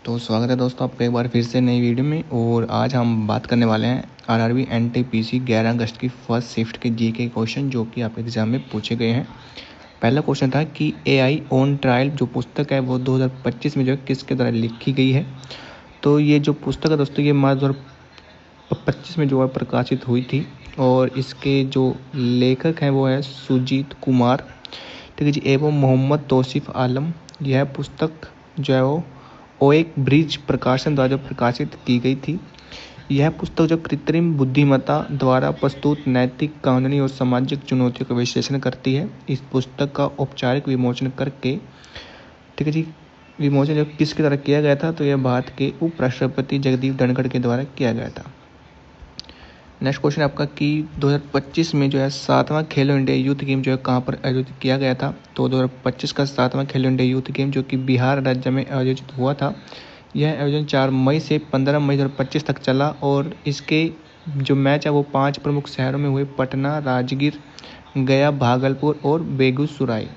तो स्वागत है दोस्तों आपका एक बार फिर से नई वीडियो में। और आज हम बात करने वाले हैं आरआरबी एनटीपीसी 11 अगस्त की फर्स्ट शिफ्ट के जीके क्वेश्चन जो कि आपके एग्जाम में पूछे गए हैं। पहला क्वेश्चन था कि एआई ऑन ट्रायल जो पुस्तक है वो 2025 में जो है किसके द्वारा लिखी गई है। तो ये जो पुस्तक है दोस्तों ये मार्च 2025 में जो है प्रकाशित हुई थी और इसके जो लेखक हैं वो है सुजीत कुमार, ठीक है जी, एवं मोहम्मद तौसीफ आलम। यह पुस्तक जो है वो ओएक ब्रिज प्रकाशन द्वारा प्रकाशित की गई थी। यह पुस्तक जो कृत्रिम बुद्धिमत्ता द्वारा प्रस्तुत नैतिक, कानूनी और सामाजिक चुनौतियों का विश्लेषण करती है। इस पुस्तक का औपचारिक विमोचन करके, ठीक है जी, विमोचन जो किसके द्वारा किया गया था, तो यह भारत के उपराष्ट्रपति जगदीप धनखड़ के द्वारा किया गया था। नेक्स्ट क्वेश्चन आपका कि 2025 में जो है 7वां खेलो इंडिया यूथ गेम जो है कहाँ पर आयोजित किया गया था। तो 2025 का 7वां खेलो इंडिया यूथ गेम जो कि बिहार राज्य में आयोजित हुआ था, यह आयोजन 4 मई से 15 मई 2025 तक चला और इसके जो मैच है वो 5 प्रमुख शहरों में हुए: पटना, राजगीर, गया, भागलपुर और बेगूसराय।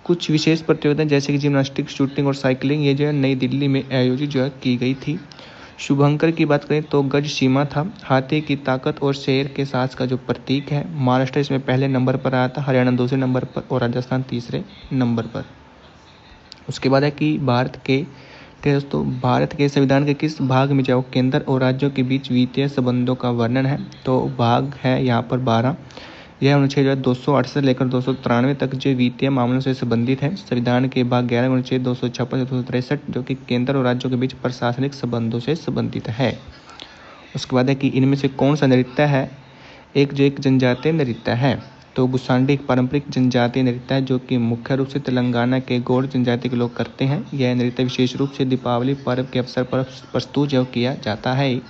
कुछ विशेष प्रतियोगिताएं जैसे कि जिम्नास्टिक, शूटिंग और साइकिलिंग ये जो है नई दिल्ली में आयोजित जो है की गई थी। शुभंकर की बात करें तो गज सीमा था, हाथी की ताकत और शेर के साहस का जो प्रतीक है। महाराष्ट्र इसमें पहले नंबर पर आया था, हरियाणा दूसरे नंबर पर और राजस्थान तीसरे नंबर पर। उसके बाद है कि भारत के संविधान के किस भाग में जो केंद्र और राज्यों के बीच वित्तीय संबंधों का वर्णन है। तो भाग है यहाँ पर 12। यह अनुच्छेद 268 से लेकर 293 तक जो वित्तीय मामलों से संबंधित है। संविधान के भाग 11 अनुच्छेद 256 से 263 जो कि केंद्र और राज्यों के बीच प्रशासनिक संबंधों से संबंधित है। उसके बाद है कि इनमें से कौन सा नृत्य है एक जनजातीय नृत्य है। तो गुस्सांडी एक पारंपरिक जनजातीय नृत्य है जो कि मुख्य रूप से तेलंगाना के गौड़ जनजाति के लोग करते हैं। यह नृत्य विशेष रूप से दीपावली पर्व के अवसर पर प्रस्तुत जो किया जाता है।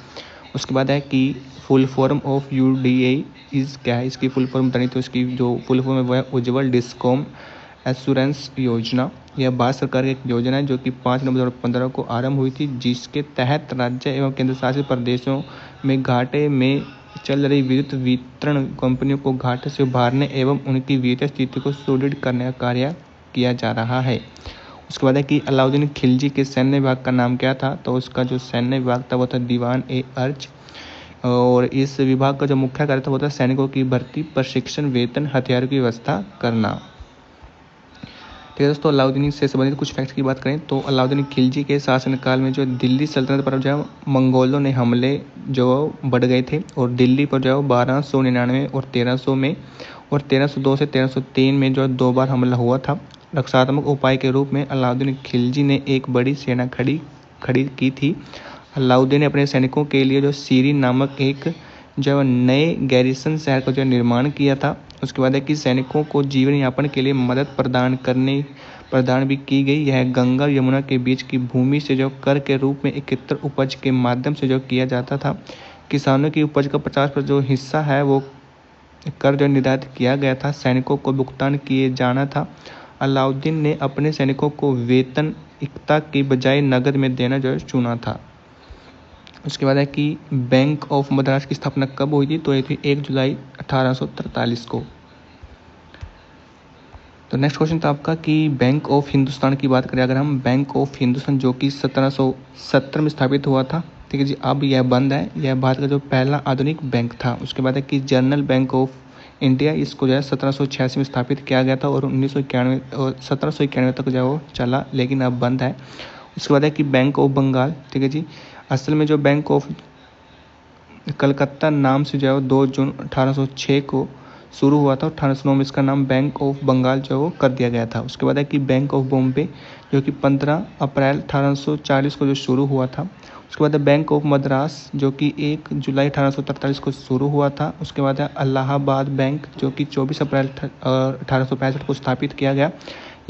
उसके बाद है कि full form of UDA is क्या है, इसकी फुल फॉर्म बतानी। तो इसकी जो फुल फॉर्म है वो है उज्ज्वल डिस्कॉम एश्योरेंस योजना। यह भारत सरकार की एक योजना है जो कि 5 नवंबर 2015 को आरंभ हुई थी, जिसके तहत राज्य एवं केंद्र शासित प्रदेशों में घाटे में चल रही विद्युत वितरण कंपनियों को घाटे से उभारने एवं उनकी वित्तीय स्थिति को सुदृढ़ करने का कार्य किया जा रहा है। उसके बाद है कि अलाउद्दीन खिलजी के सैन्य विभाग का नाम क्या था। तो उसका जो सैन्य विभाग था वो था दीवान-ए-अर्ज और इस विभाग का जो मुख्य कार्य था वो था सैनिकों की भर्ती, प्रशिक्षण, वेतन, हथियारों की व्यवस्था करना। ठीक है दोस्तों, अलाउद्दीन से संबंधित कुछ फैक्ट्स की बात करें तो अलाउद्दीन खिलजी के शासनकाल में जो दिल्ली सल्तनत पर जो मंगोलों ने हमले जो बढ़ गए थे और दिल्ली पर जो 1299 और 1300 में और 1302 से 1303 में जो 2 बार हमला हुआ था। रक्षात्मक उपाय के रूप में अलाउद्दीन खिलजी ने एक बड़ी सेना खड़ी की थी। अलाउद्दीन ने अपने सैनिकों के लिए जो सीरी नामक एक जो नए गैरिसन शहर का जो निर्माण किया था। उसके बाद है कि सैनिकों को जीवन यापन के लिए मदद प्रदान भी की गई। यह गंगा यमुना के बीच की भूमि से जो कर के रूप में एकत्र उपज के माध्यम से जो किया जाता था। किसानों की उपज का 50% जो हिस्सा है वो कर जो निर्धारित किया गया था सैनिकों को भुगतान किए जाना था। अलाउद्दीन ने अपने सैनिकों को वेतन इक्ता की बजाय नकद में देना जो चुना था। उसके बाद है कि बैंक ऑफ मद्रास की स्थापना कब हुई थी। तो ये थी 1 जुलाई 1843 को। तो नेक्स्ट क्वेश्चन था आपका कि बैंक ऑफ हिंदुस्तान की बात करें अगर हम, बैंक ऑफ हिंदुस्तान जो कि 1770 में स्थापित हुआ था, ठीक है जी, अब यह बंद है। यह भारत का जो पहला आधुनिक बैंक था। उसके बाद है कि जनरल बैंक ऑफ इंडिया, इसको जो है 1786 में स्थापित किया गया था और 1791 तक जो है वो चला, लेकिन अब बंद है। उसके बाद है कि बैंक ऑफ बंगाल, ठीक है जी, असल में जो बैंक ऑफ कलकत्ता नाम से जो है 2 जून 1806 को शुरू हुआ था। 1809 में इसका नाम बैंक ऑफ बंगाल जो वो कर दिया गया था। उसके बाद है कि बैंक ऑफ बॉम्बे जो कि 15 अप्रैल 1840 को जो शुरू हुआ था। उसके बाद है बैंक ऑफ मद्रास जो कि 1 जुलाई 1843 को शुरू हुआ था। उसके बाद है इलाहाबाद बैंक जो कि 24 अप्रैल 1865 को स्थापित किया गया,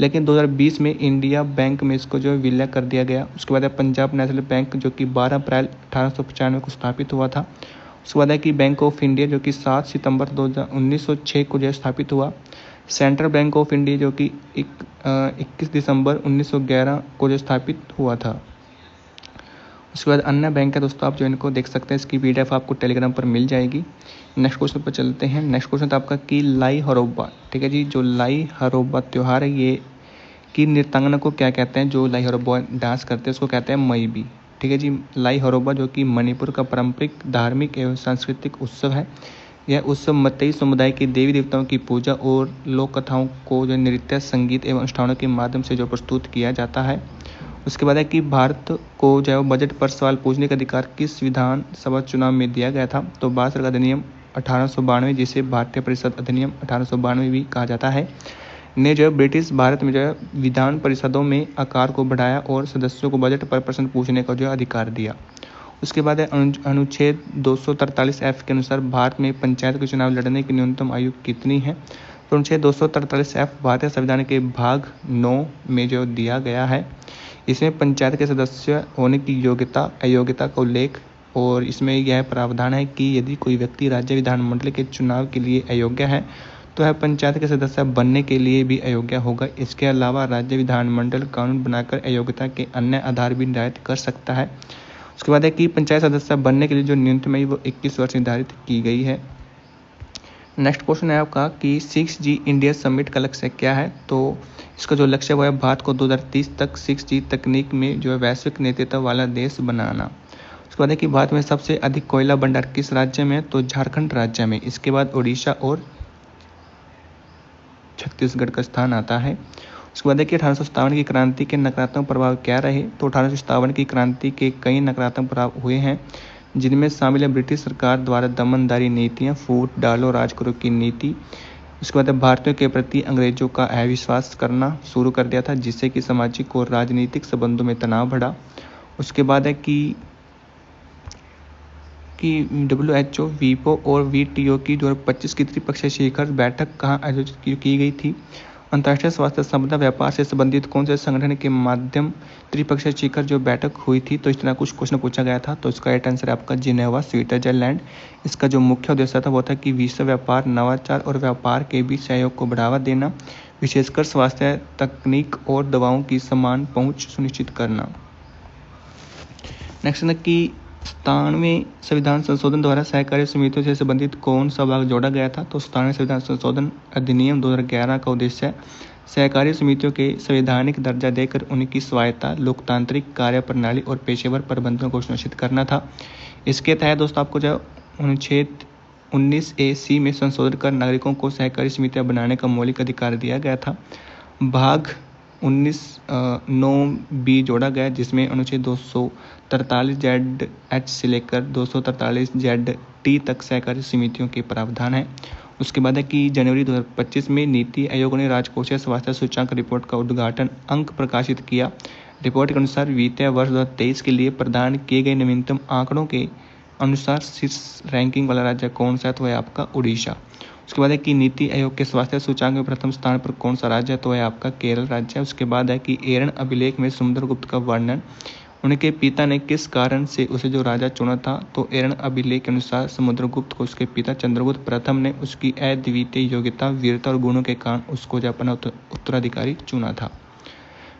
लेकिन 2020 में इंडिया बैंक में इसको जो विलय कर दिया गया। उसके बाद है पंजाब नेशनल बैंक जो कि 12 अप्रैल 1895 को स्थापित हुआ था। उसके बाद है कि बैंक ऑफ इंडिया जो कि 7 सितंबर 1906 को जो स्थापित हुआ। सेंट्रल बैंक ऑफ इंडिया जो कि 21 दिसंबर 1911 को जो स्थापित हुआ था। उसके बाद अन्य बैंक है दोस्तों, आप जो इनको देख सकते हैं, इसकी PDF आपको टेलीग्राम पर मिल जाएगी। नेक्स्ट क्वेश्चन पर चलते हैं। नेक्स्ट क्वेश्चन था आपका कि लाई हरोब्बा, ठीक है जी, जो लाई हरोब्बा त्यौहार है ये कि नृत्यांगना को क्या कहते हैं, जो लाई हरोबा डांस करते हैं उसको कहते हैं मईबी। ठीक है जी। लाई हरोबा जो कि मणिपुर का पारंपरिक धार्मिक एवं सांस्कृतिक उत्सव है। यह उत्सव मतई समुदाय के देवी देवताओं की पूजा और लोक कथाओं को जो नृत्य, संगीत एवं अनुष्ठानों के माध्यम से जो प्रस्तुत किया जाता है। उसके बाद है कि भारत को जो बजट पर सवाल पूछने का अधिकार किस विधानसभा चुनाव में दिया गया था, तो भारत सरकार अधिनियम 1892, जिसे भारतीय परिषद अधिनियम 1892 भी कहा जाता है, ने जो ब्रिटिश भारत में जो विधान परिषदों में आकार को बढ़ाया और सदस्यों को बजट पर प्रश्न पूछने का जो अधिकार दिया। उसके बाद है अनुच्छेद 243F के अनुसार भारत में पंचायत के चुनाव लड़ने की न्यूनतम आयु कितनी है, तो अनुच्छेद 243F भारतीय संविधान के भाग 9 में जो दिया गया है। इसमें पंचायत के सदस्य होने की योग्यता अयोग्यता का उल्लेख, और इसमें यह प्रावधान है कि यदि कोई व्यक्ति राज्य विधानमंडल के चुनाव के लिए अयोग्य है तो वह पंचायत के सदस्य बनने के लिए भी अयोग्य होगा। इसके अलावा राज्य विधानमंडल कानून बनाकर अयोग्यता के अन्य आधार भी निर्धारित कर सकता है। उसके बाद है कि पंचायत सदस्य बनने के लिए जो न्यूनतम आयु वो 21 वर्ष निर्धारित की गई है। नेक्स्ट क्वेश्चन है आपका कि 6G इंडिया समिट का लक्ष्य क्या है, तो इसका जो लक्ष्य वो है भारत को 2030 तक 6G तकनीक में जो है वैश्विक नेतृत्व वाला देश बनाना। उसके बाद है कि भारत में सबसे अधिक कोयला भंडार किस राज्य में, तो झारखंड राज्य में। इसके बाद उड़ीसा और छत्तीसगढ़ का स्थान आता है। उसके बाद है कि 1857 की क्रांति के नकारात्मक प्रभाव क्या रहे, तो 1857 की क्रांति के कई नकारात्मक प्रभाव हुए हैं, जिनमें शामिल है ब्रिटिश सरकार द्वारा दमनदारी नीतियाँ, फूट डालो राज करो की नीति। उसके बाद भारतीयों के प्रति अंग्रेजों का अविश्वास करना शुरू कर दिया था, जिससे कि सामाजिक और राजनीतिक संबंधों में तनाव बढ़ा। उसके बाद है कि WHO, WIPO और WTO की 2025 की त्रिपक्षीय शिखर बैठक कहाँ आयोजित की गई थी। अंतर्राष्ट्रीय स्वास्थ्य संबंध व्यापार से संबंधित कौन से संगठन के माध्यम त्रिपक्षीय शिखर जो बैठक हुई थी, तो इस तरह कुछ क्वेश्चन पूछा गया था। तो इसका राइट आंसर है आपका जिनेवा, स्विट्जरलैंड। इसका जो मुख्य उद्देश्य था वो था कि विश्व व्यापार, नवाचार और व्यापार के बीच सहयोग को बढ़ावा देना, विशेषकर स्वास्थ्य तकनीक और दवाओं की समान पहुंच सुनिश्चित करना। नेक्स्ट है कि 97वें संविधान संशोधन द्वारा सहकारी समितियों से संबंधित कौन सा भाग जोड़ा गया था, तो 97वें संविधान संशोधन अधिनियम 2011 का उद्देश्य सहकारी समितियों के संवैधानिक दर्जा देकर उनकी स्वायत्ता, लोकतांत्रिक कार्यप्रणाली और पेशेवर प्रबंधन को सुनिश्चित करना था। इसके तहत दोस्तों आपको जो अनुच्छेद 19A(c) में संशोधन कर नागरिकों को सहकारी समितियां बनाने का मौलिक अधिकार दिया गया था। भाग 19(9)(b) जोड़ा गया, जिसमें अनुच्छेद 243Z(h) से लेकर 243Z(t) तक सहकारी समितियों के प्रावधान है। उसके बाद है कि जनवरी 2025 में नीति आयोग ने राजकोषीय स्वास्थ्य सूचकांक रिपोर्ट का उद्घाटन अंक प्रकाशित किया। रिपोर्ट के अनुसार वित्तीय वर्ष 2023 के लिए प्रदान किए गए नवीनतम आंकड़ों के अनुसार शीर्ष रैंकिंग वाला राज्य कौन सा है, तो है आपका उड़ीसा। उसके बाद है कि नीति आयोग के स्वास्थ्य सूचकांक में प्रथम स्थान पर कौन सा राज्य है, तो है आपका केरल राज्य। उसके बाद है कि एरन अभिलेख में समुद्रगुप्त का वर्णन, उनके पिता ने किस कारण से उसे जो राजा चुना था, तो एरन अभिलेख के अनुसार समुद्रगुप्त को उसके पिता चंद्रगुप्त प्रथम ने उसकी अद्वितीय योग्यता, वीरता और गुणों के कारण उसको जो अपना उत्तराधिकारी चुना था।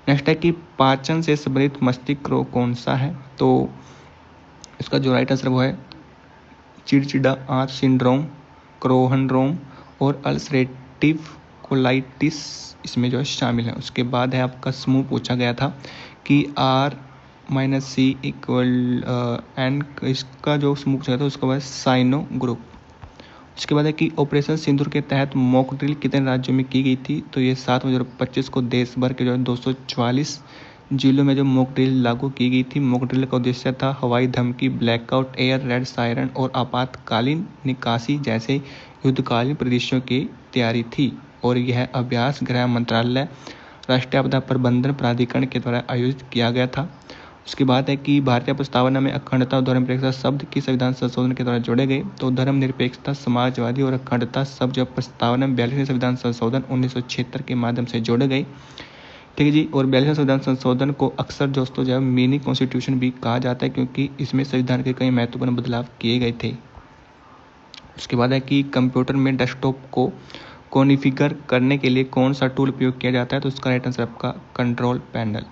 नेक्स्ट है कि पाचन से संबंधित मस्तिष्क रोग कौन सा है, तो इसका जो राइट आंसर वो है चिड़चिड़ा आंत सिंड्रोम, क्रोहन रोग और अल्सरेटिव कोलाइटिस इसमें जो है शामिल है। उसके बाद है आपका समूह पूछा गया था कि R-C = N, इसका जो समूह पूछा गया था उसका बाद साइनो ग्रुप। उसके बाद है कि ऑपरेशन सिंदूर के तहत मॉक ड्रिल कितने राज्यों में की गई थी, तो ये 7/2025 को देश भर के जो है 244 जिलों में जो मॉक ड्रिल लागू की गई थी। मॉक ड्रिल का उद्देश्य था हवाई धमकी, ब्लैकआउट, एयर रेड सायरन और आपातकालीन निकासी जैसे युद्धकालीन परिदृश्यों की तैयारी थी, और यह अभ्यास गृह मंत्रालय, राष्ट्रीय आपदा प्रबंधन प्राधिकरण के द्वारा आयोजित किया गया था। उसके बाद है कि भारतीय प्रस्तावना में अखंडता और धर्मनिरपेक्षता शब्द की संविधान संशोधन के द्वारा जोड़े गए, तो धर्मनिरपेक्षता, समाजवादी और अखंडता शब्द जो प्रस्तावना में 42वें संविधान संशोधन 1976 के माध्यम से जोड़े गए। ठीक है जी। और 42वें संविधान संशोधन को अक्सर दोस्तों जो है मिनी कॉन्स्टिट्यूशन भी कहा जाता है, क्योंकि इसमें संविधान के कई महत्वपूर्ण बदलाव किए गए थे। उसके बाद है कि कंप्यूटर में डेस्कटॉप को कॉन्फ़िगर करने के लिए कौन सा टूल उपयोग किया जाता है, तो उसका राइट आंसर आपका कंट्रोल पैनल।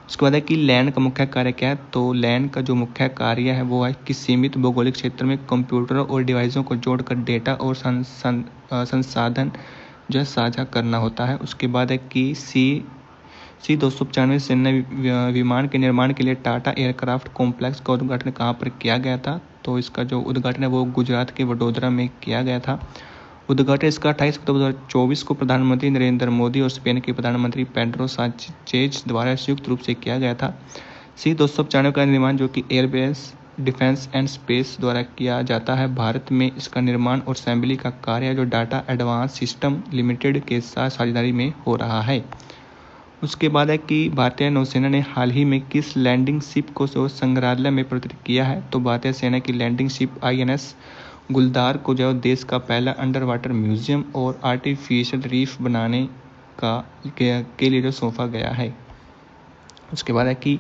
उसके बाद है कि लैन का मुख्य कार्य क्या है, तो लैन का जो मुख्य कार्य है वो है कि सीमित भौगोलिक क्षेत्र में कंप्यूटरों और डिवाइसों को जोड़कर डेटा और संसाधन जो है साझा करना होता है। उसके बाद है कि C-295 सेना विमान के निर्माण के लिए टाटा एयरक्राफ्ट कॉम्प्लेक्स का उद्घाटन कहाँ पर किया गया था? तो इसका जो उद्घाटन है वो गुजरात के वडोदरा में किया गया था। उद्घाटन इसका 28 अक्टूबर 2024 को प्रधानमंत्री नरेंद्र मोदी और स्पेन के प्रधानमंत्री पेड्रो साnchez द्वारा संयुक्त रूप से किया गया था। C-295 का निर्माण, जो कि एयरबेस डिफेंस एंड स्पेस द्वारा किया जाता है, भारत में इसका निर्माण और असेंबली का कार्य जो टाटा एडवांस सिस्टम लिमिटेड के साथ साझेदारी में हो रहा है। उसके बाद है कि भारतीय नौसेना ने हाल ही में किस लैंडिंग शिप को संग्रहालय में परिवर्तित किया है? तो भारतीय सेना की लैंडिंग शिप INS गुलदार को जो देश का पहला अंडर वाटर म्यूजियम और आर्टिफिशियल रीफ बनाने के लिए जो सौंपा गया है। उसके बाद है कि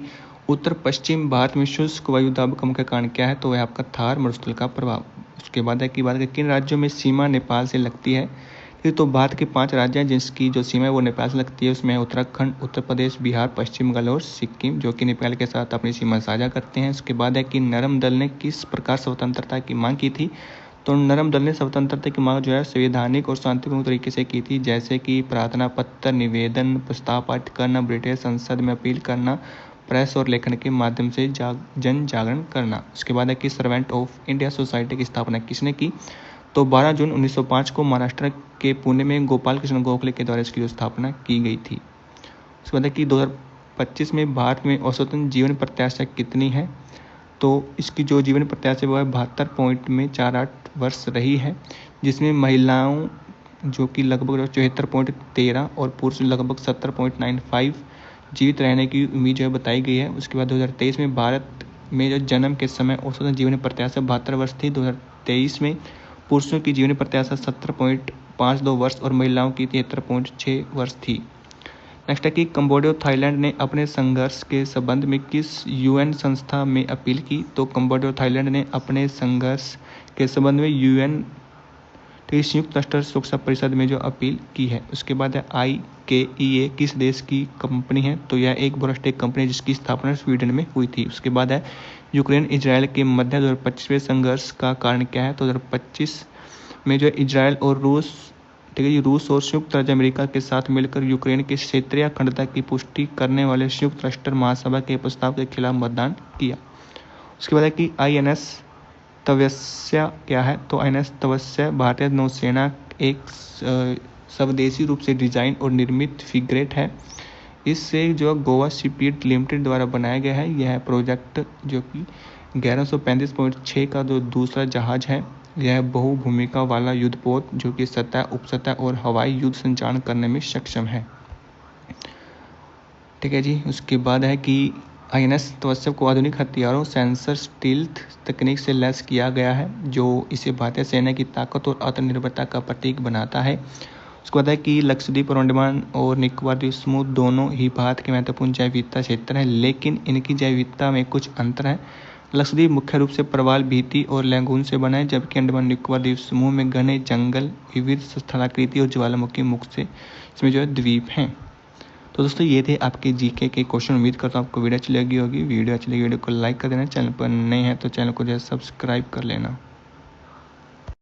उत्तर पश्चिम भारत में शुष्क वायु दाब का मुख्य कारण क्या है? तो वह आपका थार मरुस्थल का प्रभाव। उसके बाद है कि बात है किन राज्यों में सीमा नेपाल से लगती है? तो भारत के 5 राज्य हैं जिसकी जो सीमा है वो नेपाल से लगती है। उसमें है उत्तराखंड, उत्तर प्रदेश, बिहार, पश्चिम बंगाल और सिक्किम, जो कि नेपाल के साथ अपनी सीमा साझा करते हैं। उसके बाद है कि नरम दल ने किस प्रकार स्वतंत्रता की मांग की थी? तो नरम दल ने स्वतंत्रता की मांग जो है संवैधानिक और शांतिपूर्ण तरीके से की थी, जैसे कि प्रार्थना पत्र, निवेदन, प्रस्ताव पारित करना, ब्रिटिश संसद में अपील करना, प्रेस और लेखन के माध्यम से जन जागरण करना। उसके बाद है कि सर्वेंट ऑफ इंडिया सोसाइटी की स्थापना किसने की? तो 12 जून 1905 को महाराष्ट्र के पुणे में गोपाल कृष्ण गोखले के द्वारा इसकी स्थापना की गई थी। उसके बाद है कि 2025 में भारत में औसतन जीवन प्रत्याशा कितनी है? तो इसकी जो जीवन प्रत्याशा वो है 72.48 वर्ष रही है, जिसमें महिलाओं जो कि लगभग 74.13 और पुरुष लगभग 70.95 जीवित रहने की उम्मीद जो है बताई गई है। उसके बाद 2023 में भारत में जो जन्म के समय औसतन जीवन प्रत्याशा 72 वर्ष थी। 2023 में पुरुषों की जीवन प्रत्याशा 70.52 वर्ष और महिलाओं की 73.6 वर्ष थी। नेक्स्ट है कि कंबोडिया और थाईलैंड ने अपने संघर्ष के संबंध में किस UN संस्था में अपील की? तो कंबोडिया और थाईलैंड ने अपने संघर्ष के संबंध में UN संयुक्त राष्ट्र सुरक्षा परिषद में जो अपील की है। उसके बाद है IKEA किस देश की कंपनी है? तो यह एक बहुराष्ट्रीय कंपनी है जिसकी स्थापना स्वीडन में हुई थी। उसके बाद है यूक्रेन इजराइल के मध्य 2025वें संघर्ष का कारण क्या है? तो 2025 में जो इजराइल और रूस, ठीक है जी, रूस और संयुक्त राज्य अमेरिका के साथ मिलकर यूक्रेन की क्षेत्रीय अखंडता की पुष्टि करने वाले संयुक्त राष्ट्र महासभा के प्रस्ताव के खिलाफ मतदान किया। उसके बाद है कि INS तवस्या क्या है? तो INS तवस्या भारतीय नौसेना एक स्वदेशी रूप से डिजाइन और निर्मित फ्रिगेट है। इससे जो गोवा शिपयार्ड लिमिटेड द्वारा बनाया गया है। यह प्रोजेक्ट जो कि 1135.6 का जो दूसरा जहाज है, यह बहुभूमिका वाला युद्धपोत जो कि सतह, उपसतह और हवाई युद्ध संचालन करने में सक्षम है। ठीक है जी। उसके बाद है कि INS तवस्या को आधुनिक हथियारों, सेंसर, स्टील्थ तकनीक से लैस किया गया है, जो इसे भारतीय सेना की ताकत और आत्मनिर्भरता का प्रतीक बनाता है। उसके बाद है कि लक्षद्वीप और अंडमान और निकोबार द्वीप समूह दोनों ही भारत के महत्वपूर्ण जैव विविधता क्षेत्र हैं, लेकिन इनकी जैव विविधता में कुछ अंतर है। लक्षद्वीप मुख्य रूप से प्रवाल भित्ति और लैगून से बना है, जबकि अंडमान निकोबार द्वीप समूह में घने जंगल, विविध स्थलाकृति और ज्वालामुखी मुख से इसमें जो है द्वीप हैं। तो दोस्तों ये थे आपके GK के क्वेश्चन। उम्मीद करता हूँ आपको वीडियो अच्छी लगी होगी। वीडियो अच्छी लगी वीडियो को लाइक कर देना, चैनल पर नए हैं तो चैनल को जो है सब्सक्राइब कर लेना।